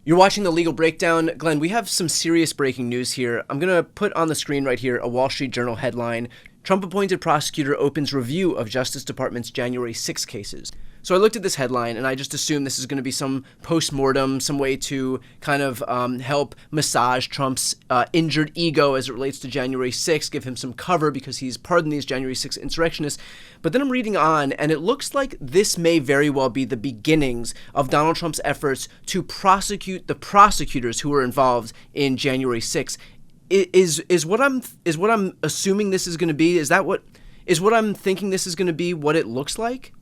You're watching The Legal Breakdown. Glenn, we have some serious breaking news here. I'm going to put on the screen right here a Wall Street Journal headline. Trump-appointed prosecutor opens review of Justice Department's January 6 cases. So I looked at this headline, and I just assumed this is going to be some post-mortem, some way to kind of help massage Trump's injured ego as it relates to January 6, give him some cover because he's pardoned these January 6 insurrectionists. But then I'm reading on, and it looks like this may very well be the beginnings of Donald Trump's efforts to prosecute the prosecutors who were involved in January 6. Is what I'm assuming this is going to be? Is what I'm thinking this is going to be what it looks like?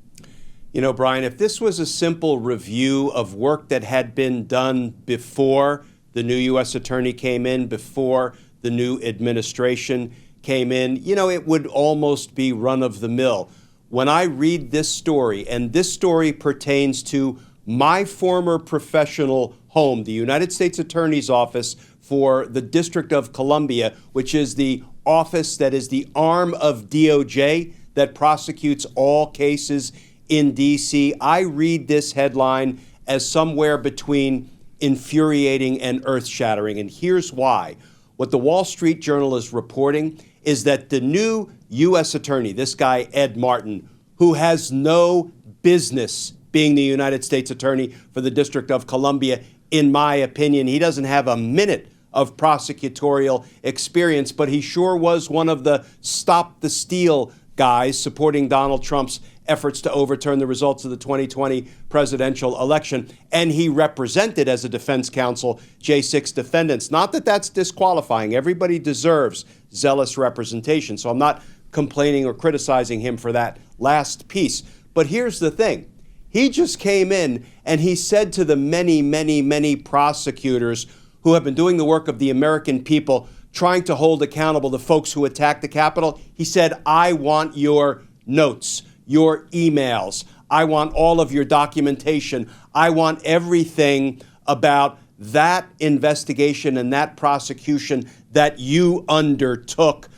You know, Brian, if this was a simple review of work that had been done before the new U.S. attorney came in, before the new administration came in, it would almost be run of the mill. When I read this story, and this story pertains to my former professional home, the United States Attorney's Office for the District of Columbia, which is the office that is the arm of DOJ that prosecutes all cases in D.C. I read this headline as somewhere between infuriating and earth-shattering, and here's why. What the Wall Street Journal is reporting is that the new U.S. attorney, this guy Ed Martin, who has no business being the United States attorney for the District of Columbia, in my opinion, he doesn't have a minute of prosecutorial experience, but he sure was one of the Stop the Steal guys supporting Donald Trump's efforts to overturn the results of the 2020 presidential election. And he represented, as a defense counsel, J6 defendants. Not that that's disqualifying. Everybody deserves zealous representation. So I'm not complaining or criticizing him for that last piece. But here's the thing. He just came in and he said to the many, many, many prosecutors who have been doing the work of the American people, trying to hold accountable the folks who attacked the Capitol, he said, I want your notes, your emails. I want all of your documentation. I want everything about that investigation and that prosecution that you undertook.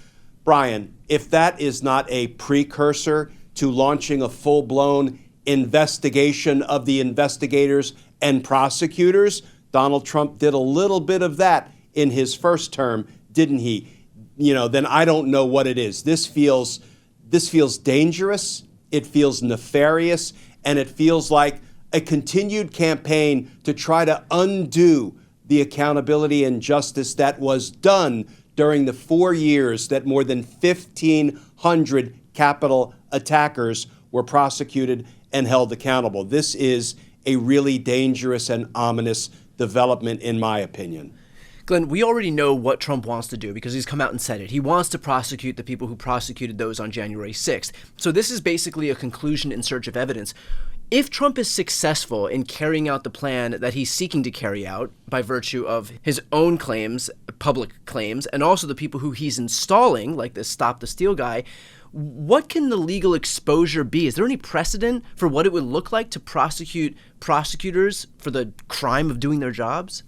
Brian, if that is not a precursor to launching a full-blown investigation of the investigators and prosecutors, Donald Trump did a little bit of that in his first term, didn't he? Then I don't know what it is. This feels dangerous. It feels nefarious, and it feels like a continued campaign to try to undo the accountability and justice that was done during the 4 years that more than 1,500 Capitol attackers were prosecuted and held accountable. This is a really dangerous and ominous development, in my opinion. Glenn, we already know what Trump wants to do because he's come out and said it. He wants to prosecute the people who prosecuted those on January 6th. So this is basically a conclusion in search of evidence. If Trump is successful in carrying out the plan that he's seeking to carry out by virtue of his own claims, public claims, and also the people who he's installing, like this Stop the Steal guy, what can the legal exposure be? Is there any precedent for what it would look like to prosecute prosecutors for the crime of doing their jobs?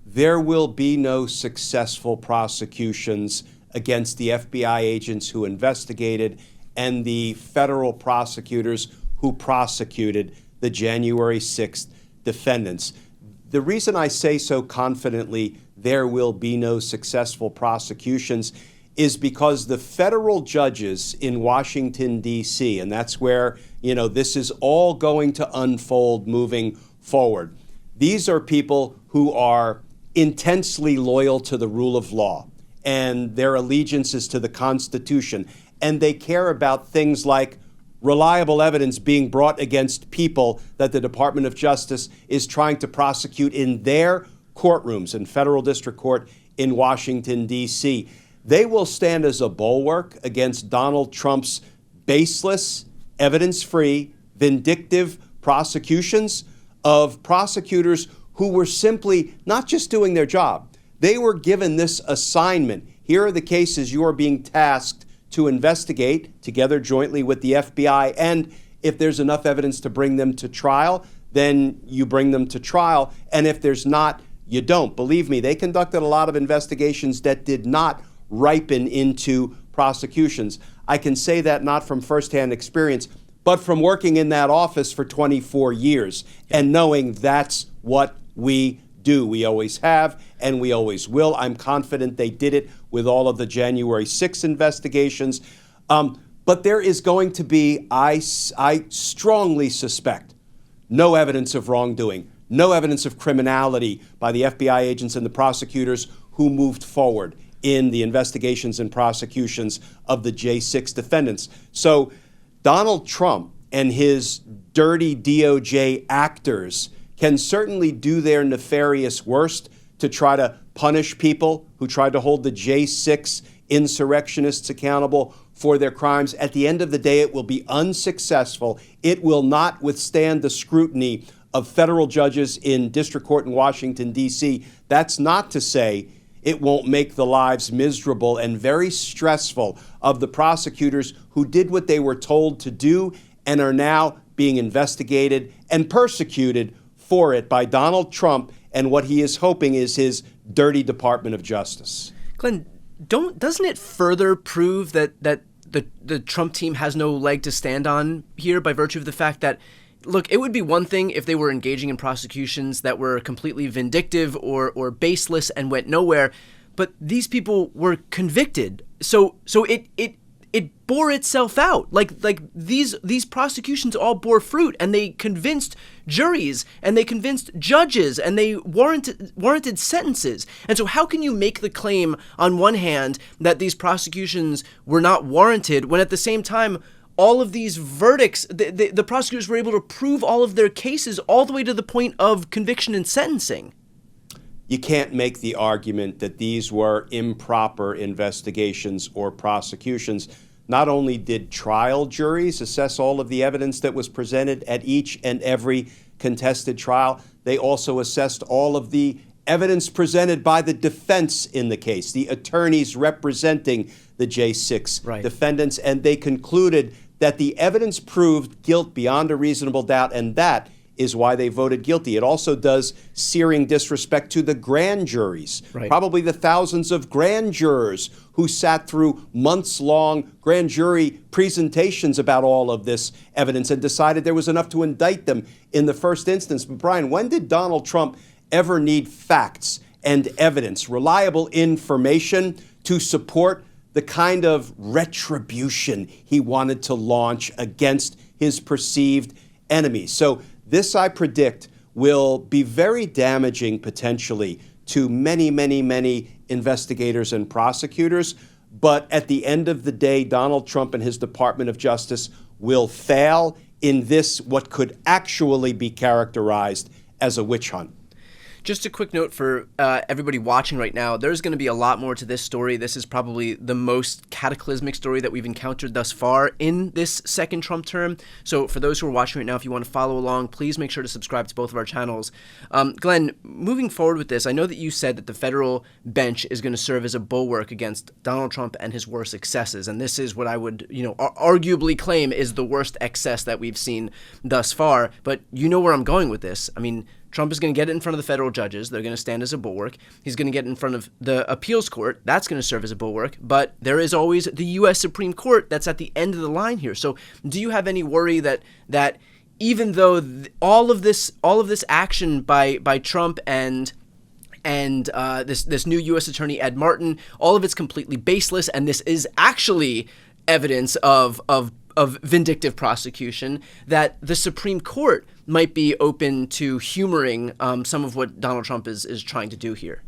There will be no successful prosecutions against the FBI agents who investigated and the federal prosecutors who prosecuted the January 6th defendants. The reason I say so confidently there will be no successful prosecutions is because the federal judges in Washington, D.C., and that's where, this is all going to unfold moving forward. These are people who are intensely loyal to the rule of law, and their allegiance is to the Constitution, and they care about things like reliable evidence being brought against people that the Department of Justice is trying to prosecute in their courtrooms in federal district court in Washington, D.C. They will stand as a bulwark against Donald Trump's baseless, evidence-free, vindictive prosecutions of prosecutors who were simply not just doing their job. They were given this assignment. Here are the cases you are being tasked to investigate together jointly with the FBI. And if there's enough evidence to bring them to trial, then you bring them to trial. And if there's not, you don't. Believe me, they conducted a lot of investigations that did not ripen into prosecutions. I can say that not from firsthand experience, but from working in that office for 24 years and knowing that's what we do. We always have, and we always will. I'm confident they did it with all of the January 6th investigations. But there is going to be, I strongly suspect, no evidence of wrongdoing, no evidence of criminality by the FBI agents and the prosecutors who moved forward in the investigations and prosecutions of the J6 defendants. So Donald Trump and his dirty DOJ actors can certainly do their nefarious worst to try to punish people who tried to hold the J6 insurrectionists accountable for their crimes. At the end of the day, it will be unsuccessful. It will not withstand the scrutiny of federal judges in district court in Washington, D.C. That's not to say it won't make the lives miserable and very stressful of the prosecutors who did what they were told to do and are now being investigated and persecuted for it by Donald Trump and what he is hoping is his dirty Department of Justice. Glenn, doesn't it further prove that the Trump team has no leg to stand on here by virtue of the fact that, look, it would be one thing if they were engaging in prosecutions that were completely vindictive or baseless and went nowhere, but these people were convicted. So it bore itself out. Like these prosecutions all bore fruit, and they convinced juries and they convinced judges and they warranted sentences. And so how can you make the claim on one hand that these prosecutions were not warranted when at the same time all of these verdicts, the prosecutors were able to prove all of their cases all the way to the point of conviction and sentencing? You can't make the argument that these were improper investigations or prosecutions. Not only did trial juries assess all of the evidence that was presented at each and every contested trial, they also assessed all of the evidence presented by the defense in the case, the attorneys representing the J6 defendants, and they concluded that the evidence proved guilt beyond a reasonable doubt, and that is why they voted guilty. It also does searing disrespect to the grand juries, probably the thousands of grand jurors who sat through months-long grand jury presentations about all of this evidence and decided there was enough to indict them in the first instance. But Brian, when did Donald Trump ever need facts and evidence, reliable information to support the kind of retribution he wanted to launch against his perceived enemies? So this, I predict, will be very damaging potentially to many, many, many investigators and prosecutors. But at the end of the day, Donald Trump and his Department of Justice will fail in this, what could actually be characterized as a witch hunt. Just a quick note for everybody watching right now, there's going to be a lot more to this story. This is probably the most cataclysmic story that we've encountered thus far in this second Trump term. So for those who are watching right now, if you want to follow along, please make sure to subscribe to both of our channels. Glenn, moving forward with this, I know that you said that the federal bench is going to serve as a bulwark against Donald Trump and his worst excesses. And this is what I would, arguably claim is the worst excess that we've seen thus far. But you know where I'm going with this. I mean, Trump is going to get it in front of the federal judges. They're going to stand as a bulwark. He's going to get in front of the appeals court. That's going to serve as a bulwark. But there is always the U.S. Supreme Court that's at the end of the line here. So do you have any worry that even though all of this action by Trump and this new U.S. Attorney Ed Martin, all of it's completely baseless, and this is actually evidence of vindictive prosecution, that the Supreme Court might be open to humoring some of what Donald Trump is trying to do here?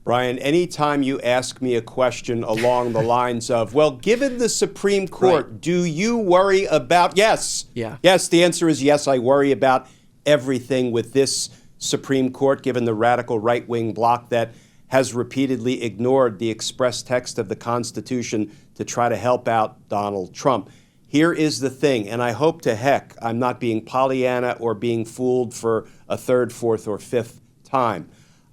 Brian, anytime you ask me a question along the lines of, well, given the Supreme Court, do you worry about, yes, the answer is yes, I worry about everything with this Supreme Court, given the radical right-wing bloc that has repeatedly ignored the express text of the Constitution to try to help out Donald Trump. Here is the thing, and I hope to heck I'm not being Pollyanna or being fooled for a third, fourth, or fifth time.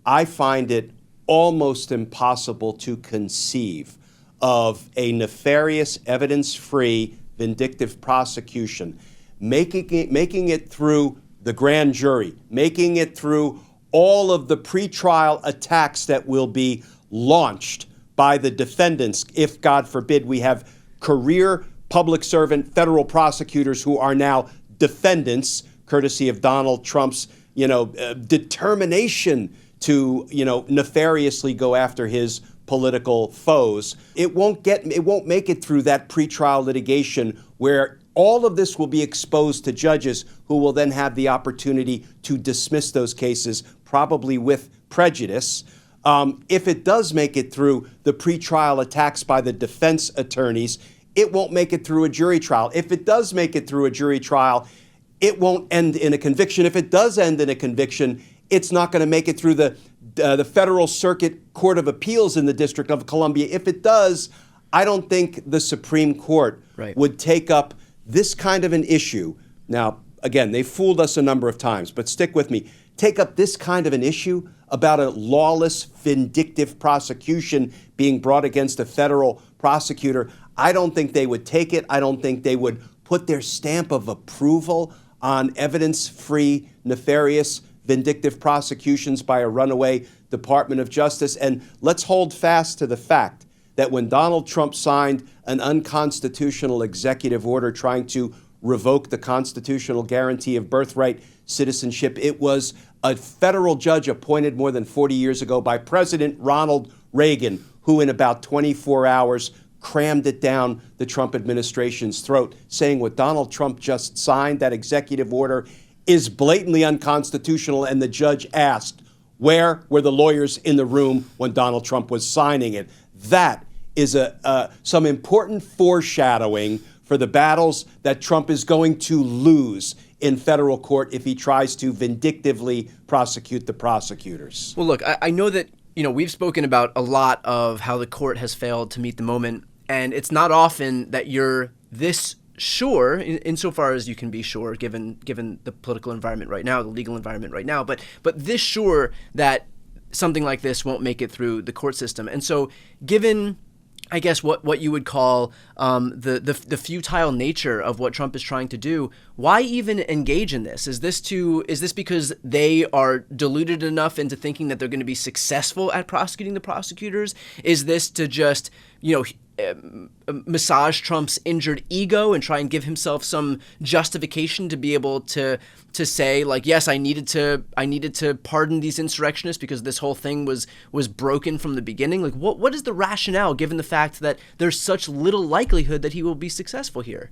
I find it almost impossible to conceive of a nefarious, evidence-free, vindictive prosecution, making it through the grand jury, making it through all of the pretrial attacks that will be launched by the defendants if, God forbid, we have career public servant federal prosecutors who are now defendants, courtesy of Donald Trump's, determination to, nefariously go after his political foes. It won't make it through that pretrial litigation where all of this will be exposed to judges who will then have the opportunity to dismiss those cases, probably with prejudice. If it does make it through the pretrial attacks by the defense attorneys, it won't make it through a jury trial. If it does make it through a jury trial, it won't end in a conviction. If it does end in a conviction, it's not going to make it through the Federal Circuit Court of Appeals in the District of Columbia. If it does, I don't think the Supreme Court would take up this kind of an issue. Now, again, they fooled us a number of times, but stick with me. Take up this kind of an issue about a lawless, vindictive prosecution being brought against a federal prosecutor. I don't think they would take it. I don't think they would put their stamp of approval on evidence-free, nefarious, vindictive prosecutions by a runaway Department of Justice. And let's hold fast to the fact that when Donald Trump signed an unconstitutional executive order trying to revoke the constitutional guarantee of birthright citizenship, it was a federal judge appointed more than 40 years ago by President Ronald Reagan, who in about 24 hours crammed it down the Trump administration's throat, saying what Donald Trump just signed, that executive order, is blatantly unconstitutional. And the judge asked, where were the lawyers in the room when Donald Trump was signing it? That is some important foreshadowing for the battles that Trump is going to lose in federal court if he tries to vindictively prosecute the prosecutors. Well, look, I know that, we've spoken about a lot of how the court has failed to meet the moment, and it's not often that you're this sure, insofar as you can be sure, given the political environment right now, the legal environment right now, but this sure that something like this won't make it through the court system. And so given, I guess, what you would call the futile nature of what Trump is trying to do, why even engage in this? Is this because they are deluded enough into thinking that they're going to be successful at prosecuting the prosecutors? Is this to just, massage Trump's injured ego and try and give himself some justification to be able to say, like, yes, I needed to pardon these insurrectionists because this whole thing was broken from the beginning? Like, what is the rationale, given the fact that there's such little likelihood that he will be successful here?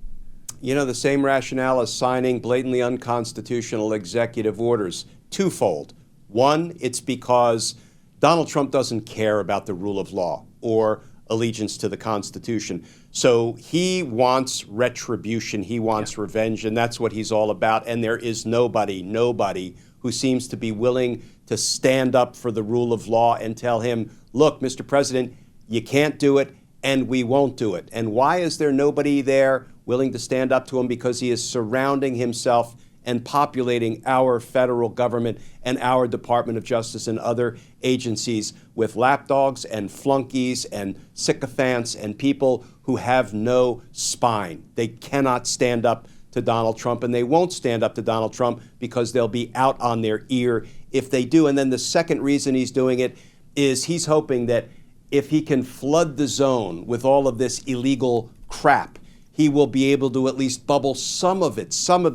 The same rationale as signing blatantly unconstitutional executive orders. Twofold. One, it's because Donald Trump doesn't care about the rule of law or allegiance to the Constitution. So he wants retribution, he wants revenge, and that's what he's all about. And there is nobody who seems to be willing to stand up for the rule of law and tell him, look, Mr. President, you can't do it, and we won't do it. And why is there nobody there willing to stand up to him? Because he is surrounding himself and populating our federal government and our Department of Justice and other agencies with lapdogs and flunkies and sycophants and people who have no spine. They cannot stand up to Donald Trump, and they won't stand up to Donald Trump because they'll be out on their ear if they do. And then the second reason he's doing it is he's hoping that if he can flood the zone with all of this illegal crap, he will be able to at least bubble some of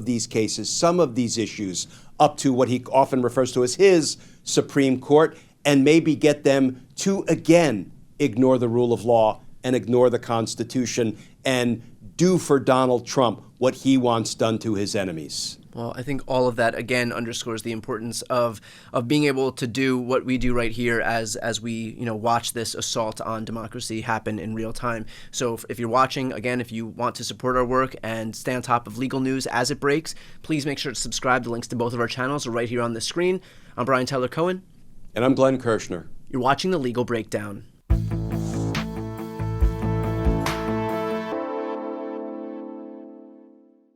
these cases, some of these issues up to what he often refers to as his Supreme Court, and maybe get them to again ignore the rule of law and ignore the Constitution and do for Donald Trump what he wants done to his enemies. Well, I think all of that, again, underscores the importance of being able to do what we do right here as we watch this assault on democracy happen in real time. So if you're watching, again, if you want to support our work and stay on top of legal news as it breaks, please make sure to subscribe. The links to both of our channels are right here on the screen. I'm Brian Tyler Cohen. And I'm Glenn Kirshner. You're watching The Legal Breakdown.